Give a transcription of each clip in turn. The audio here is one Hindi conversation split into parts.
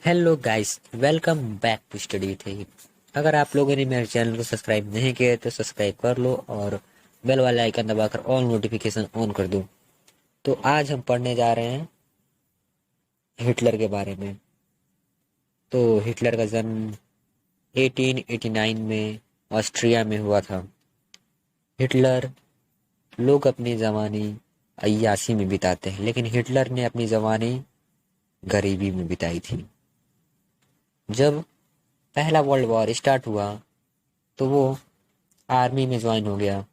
Hello guys, welcome back to study with. अगर आप लोगों ने मेरे चैनल को सब्सक्राइब नहीं किया तो सब्सक्राइब कर लो और बेल वाला आइकन दबाकर ऑल नोटिफिकेशन ऑन कर दो। तो आज हम पढ़ने जा रहे हैं हिटलर के बारे में। तो हिटलर का जन्म 1889 में ऑस्ट्रिया में हुआ था। हिटलर लोग अपनी जवानी अय्याशी में बिताते हैं, लेकिन हिटलर ने अपनी जवानी गरीबी में बिताई थी। जब पहला वर्ल्ड वॉर स्टार्ट हुआ तो वो आर्मी में ज्वाइन हो गया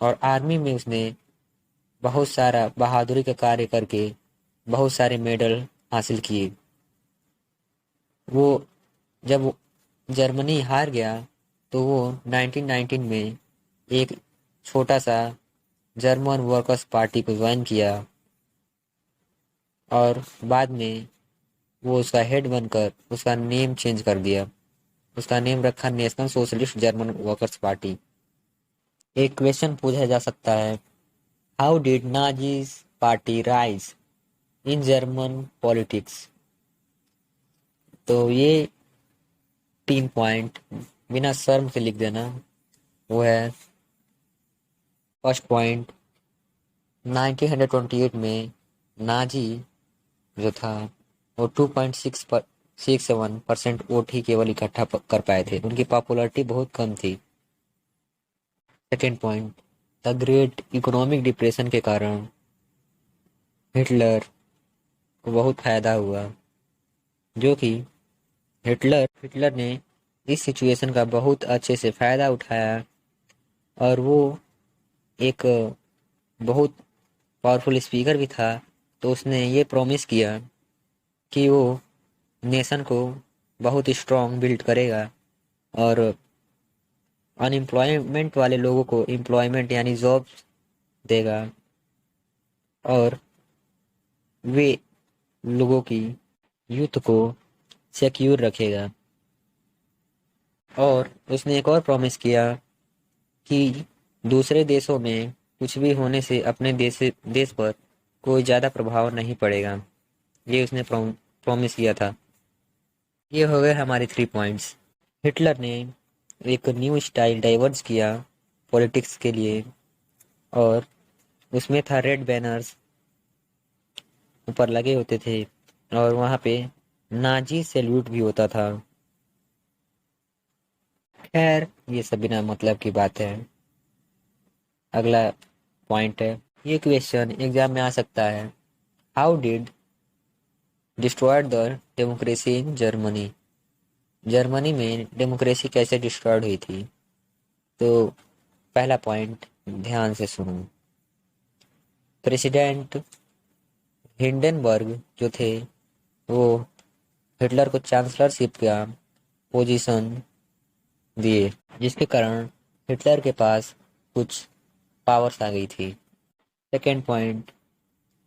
और आर्मी में उसने बहुत सारा बहादुरी का कार्य करके बहुत सारे मेडल हासिल किए। वो जब जर्मनी हार गया तो वो 1919 में एक छोटा सा जर्मन वर्कर्स पार्टी को ज्वाइन किया और बाद में वो उसका हेड बनकर उसका नेम चेंज कर दिया। उसका नेम रखा national socialist German workers party. एक क्वेश्चन पूछा जा सकता है, how did Nazis party rise in German politics. तो ये 3 पॉइंट बिना शर्म से लिख देना। वो है फर्स्ट पॉइंट, 1928 में नाजी जो था वो 2.67% वोट ही केवल इकट्ठा कर पाए थे। उनकी पॉपुलैरिटी बहुत कम थी। Second point, the great economic depression के कारण हिटलर को बहुत फायदा हुआ, जो कि हिटलर ने इस सिचुएशन का बहुत अच्छे से फायदा उठाया और वो एक बहुत पावरफुल स्पीकर भी था। तो उसने ये प्रॉमिस किया कि वो नेशन को बहुत स्ट्रांग बिल्ड करेगा और अनएम्प्लॉयमेंट वाले लोगों को एम्प्लॉयमेंट यानी जॉब देगा और वे लोगों की यूथ को सिक्योर रखेगा। और उसने एक और प्रॉमिस किया कि दूसरे देशों में कुछ भी होने से अपने देश पर कोई ज़्यादा प्रभाव नहीं पड़ेगा। ये उसने प्रॉमिस किया था। ये हो गए हमारे 3 पॉइंट्स। हिटलर ने एक न्यू स्टाइल डाइवर्स किया पॉलिटिक्स के लिए और उसमें था रेड बैनर्स ऊपर लगे होते थे और वहाँ पे नाजी सैल्यूट भी होता था। खैर, ये सब बिना मतलब की बात है। अगला पॉइंट है, ये क्वेश्चन एग्जाम में आ सकता है, how did destroyed the democracy in Germany. Germany में डेमोक्रेसी कैसे डिस्ट्रॉयड हुई थी। तो पहला पॉइंट ध्यान से सुनो। प्रेसिडेंट हिंडनबर्ग जो थे वो हिटलर को चांसलरशिप का पोजीशन दिए, जिसके कारण हिटलर के पास कुछ पावर्स आ गई थी। सेकेंड पॉइंट,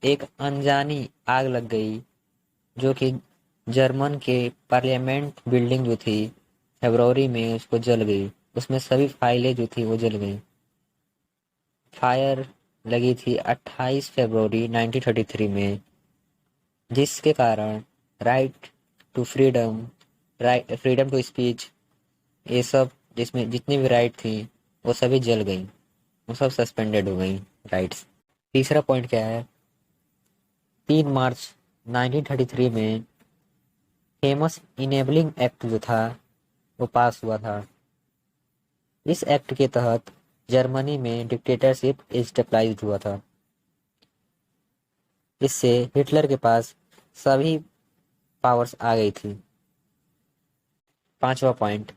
एक अनजानी आग लग गई जो कि जर्मन के पार्लियामेंट बिल्डिंग जो थी फरवरी में उसको जल गई। उसमें सभी फाइलें जो थी वो जल गई। फायर लगी थी 28 फरवरी 1933 में, जिसके कारण right to freedom, freedom to speech, ये सब जिसमें जितनी भी राइट थी वो सभी जल गई। वो सब सस्पेंडेड हो गई राइट्स। तीसरा पॉइंट क्या है, 3 मार्च 1933 में फेमस इनेबलिंग एक्ट जो था वो पास हुआ था। इस एक्ट के तहत जर्मनी में डिक्टेटरशिप स्टेबलाइज्ड हुआ था। इससे हिटलर के पास सभी पावर्स आ गई थी। पांचवा पॉइंट,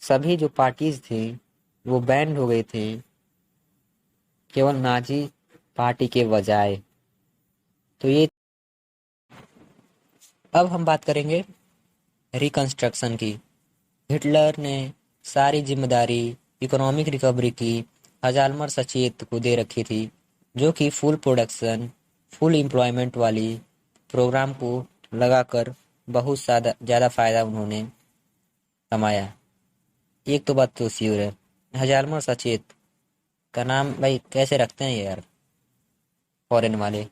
सभी जो पार्टीज थी वो बैन हो गई थी केवल नाजी पार्टी के बजाय। तो ये अब हम बात करेंगे रिकंस्ट्रक्शन की। हिटलर ने सारी जिम्मेदारी इकोनॉमिक रिकवरी की हजालमर सचेत को दे रखी थी, जो कि फुल प्रोडक्शन फुल एम्प्लॉयमेंट वाली प्रोग्राम को लगाकर बहुत ज़्यादा फायदा उन्होंने कमाया। एक तो बात तो श्योर है, हजालमर सचेत का नाम भाई कैसे रखते हैं यार फॉरेन वाले।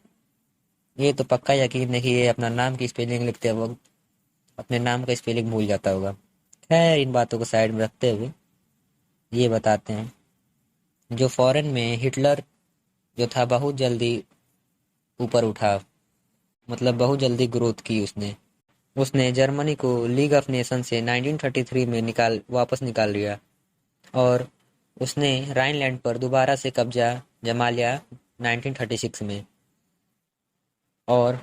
ये तो पक्का यकीन है कि ये अपना नाम की स्पेलिंग लिखते वक्त अपने नाम का स्पेलिंग भूल जाता होगा। खैर, इन बातों को साइड में रखते हुए ये बताते हैं, जो फॉरेन में हिटलर जो था बहुत जल्दी ऊपर उठा, मतलब बहुत जल्दी ग्रोथ की उसने। उसने जर्मनी को लीग ऑफ नेशन से 1933 में वापस निकाल लिया, और उसने राइनलैंड पर दोबारा से कब्जा जमा लिया 1936 में, और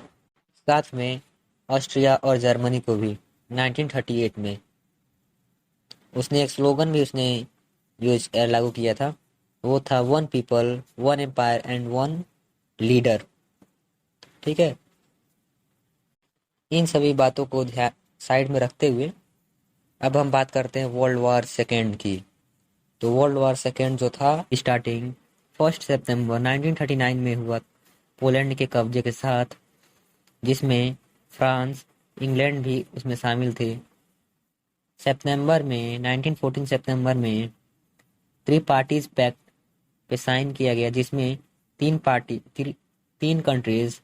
साथ में ऑस्ट्रिया और जर्मनी को भी 1938 में। उसने एक स्लोगन भी उसने यूज लागू किया था, वो था one people one empire and one leader. ठीक है, इन सभी बातों को ध्यान साइड में रखते हुए अब हम बात करते हैं वर्ल्ड वॉर सेकेंड की। तो वर्ल्ड वॉर सेकेंड जो था, स्टार्टिंग 1 सितंबर 1939 में हुआ पोलैंड के कब्जे के साथ, जिसमें फ्रांस, इंग्लैंड भी उसमें शामिल थे। 1914 सितंबर में थ्री पार्टीज पैक्ट पे साइन किया गया, जिसमें तीन कंट्रीज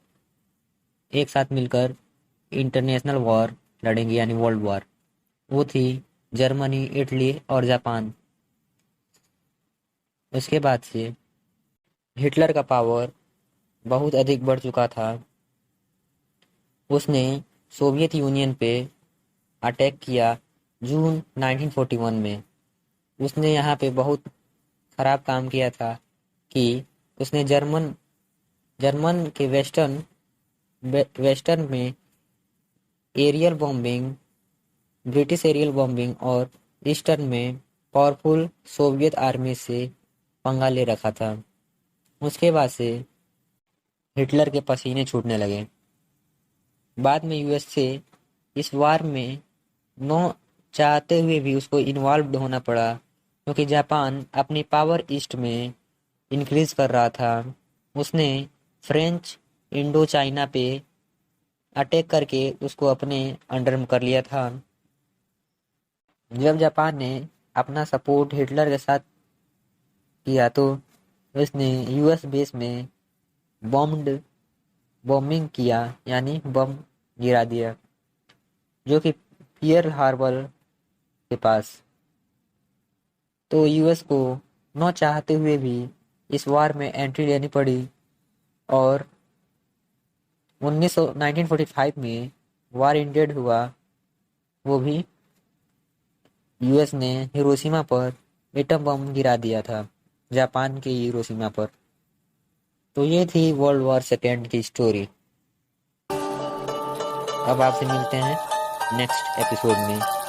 एक साथ मिलकर इंटरनेशनल वॉर लड़ेंगे, यानी वर्ल्ड वॉर। वो थी जर्मनी, इटली और जापान। उसके बाद से हिटलर का पावर बहुत अधिक बढ़ चुका था। उसने सोवियत यूनियन पे अटैक किया जून 1941 में। उसने यहाँ पे बहुत खराब काम किया था कि उसने जर्मन जर्मन के वेस्टर्न में aerial bombing, British aerial bombing, और ईस्टर्न में पावरफुल सोवियत आर्मी से पंगा ले रखा था। उसके बाद से हिटलर के पसीने छूटने लगे। बाद में यूएस से इस वार में नो चाहते हुए भी उसको इन्वॉल्व होना पड़ा, क्योंकि जापान अपनी पावर ईस्ट में इंक्रीज कर रहा था। उसने फ्रेंच इंडो चाइना पे अटैक करके उसको अपने अंडर में कर लिया था। जब जापान ने अपना सपोर्ट हिटलर के साथ किया, तो उसने यूएस बेस में बॉम्बिंग किया, यानी बम गिरा दिया, जो कि पियर हार्बर के पास। तो यूएस को न चाहते हुए भी इस वार में एंट्री लेनी पड़ी, और 1945 में वार इंडेड हुआ। वो भी यूएस ने हिरोशिमा पर एटम बम गिरा दिया था, जापान के हिरोशिमा पर। तो ये थी वर्ल्ड वॉर सेकेंड की स्टोरी। अब आपसे मिलते हैं नेक्स्ट एपिसोड में।